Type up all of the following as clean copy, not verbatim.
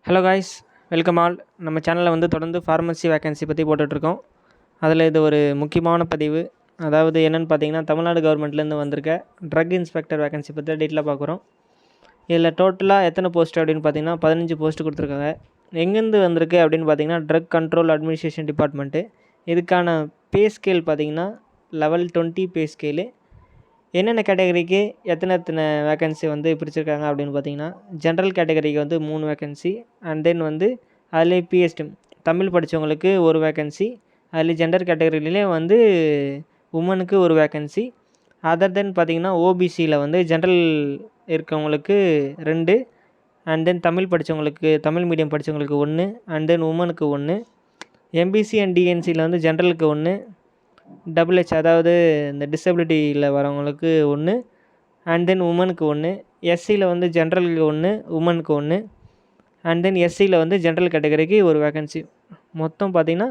Hello guys, welcome all. நம்ம சேனலில் வந்து தொடர்ந்து ஃபார்மசி வேக்கன்சி பற்றி போட்டுட்ருக்கோம். அதில் இது ஒரு முக்கியமான பதிவு. அதாவது என்னென்னு பார்த்தீங்கன்னா, தமிழ்நாடு கவர்மெண்ட்லேருந்து வந்திருக்க ட்ரக் இன்ஸ்பெக்டர் வேக்கன்சி பற்றி டீட்டெயிலாக பார்க்குறோம். இதில் டோட்டலாக எத்தனை போஸ்ட் அப்படின்னு பார்த்தீங்கன்னா 15 போஸ்ட்டு கொடுத்துருக்காங்க. எங்கேருந்து வந்திருக்கு அப்படின்னு பார்த்தீங்கன்னா, ட்ரக் கண்ட்ரோல் அட்மினிஸ்ட்ரேஷன் டிபார்ட்மெண்ட்டு. இதுக்கான பே ஸ்கேல் பார்த்தீங்கன்னா லெவல் 20 பே ஸ்கேலு. என்னென்ன கேட்டகரிக்கு எத்தனை வேக்கன்சி வந்து பிரிச்சிருக்காங்க அப்படின்னு பார்த்தீங்கன்னா, ஜென்ரல் கேட்டகரிக்கு வந்து 3 வேக்கன்சி, அண்ட் தென் வந்து அதிலே பிஎஸ்டி தமிழ் படித்தவங்களுக்கு ஒரு வேக்கன்சி, அதில் ஜெண்டர் கேட்டகரியிலே வந்து உமனுக்கு ஒரு வேக்கன்சி. அதர் தென் பார்த்திங்கன்னா ஓபிசியில் வந்து ஜென்ரல் இருக்கவங்களுக்கு 2, அண்ட் தென் தமிழ் படித்தவங்களுக்கு தமிழ் மீடியம் படித்தவங்களுக்கு 1, அண்ட் தென் உமனுக்கு 1. எம்பிசி அண்ட் டிஎன்சியில் வந்து ஜென்ரலுக்கு 1, டபுள்ஹெச் அதாவது இந்த டிசபிலிட்டியில் வரவங்களுக்கு 1, அண்ட் தென் உமனுக்கு 1. எஸ்சியில் வந்து ஜென்ரலுக்கு 1, உமனுக்கு 1, அண்ட் தென் எஸ்சியில் வந்து ஜென்ரல் கேட்டகரிக்கு ஒரு வேக்கன்சி. மொத்தம் பார்த்திங்கன்னா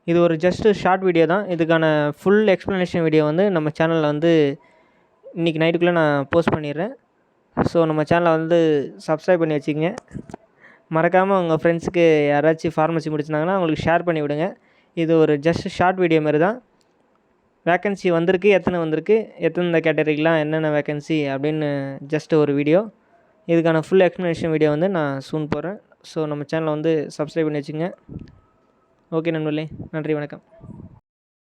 இது ஒரு ஜஸ்ட்டு ஷார்ட் வீடியோ தான். இதுக்கான ஃபுல் எக்ஸ்ப்ளனேஷன் வீடியோ வந்து நம்ம சேனலில் வந்து இன்றைக்கி நைட்டுக்குள்ளே நான் போஸ்ட் பண்ணிடுறேன். ஸோ நம்ம சேனலை வந்து சப்ஸ்கிரைப் பண்ணி வச்சுக்கோங்க. மறக்காமல் உங்கள் ஃப்ரெண்ட்ஸுக்கு யாராச்சும் ஃபார்மசி முடிச்சிருந்தாங்கன்னா அவங்களுக்கு ஷேர் பண்ணி விடுங்க. இது ஒரு ஜஸ்ட் ஷார்ட் வீடியோ மாதிரி தான். வேக்கன்சி வந்திருக்கு, எத்தனை வந்திருக்கு, எத்தனை கேட்டகரிக்கெலாம் என்னென்ன வேக்கன்சி அப்படின்னு ஜஸ்ட் ஒரு வீடியோ. இதுக்கான ஃபுல் எக்ஸ்ப்ளனேஷன் வீடியோ வந்து நான் சூன் போடுறேன். ஸோ நம்ம சேனலை வந்து சப்ஸ்கிரைப் பண்ணி வச்சுங்க. ஓகே நண்பர்களே, நன்றி, வணக்கம்.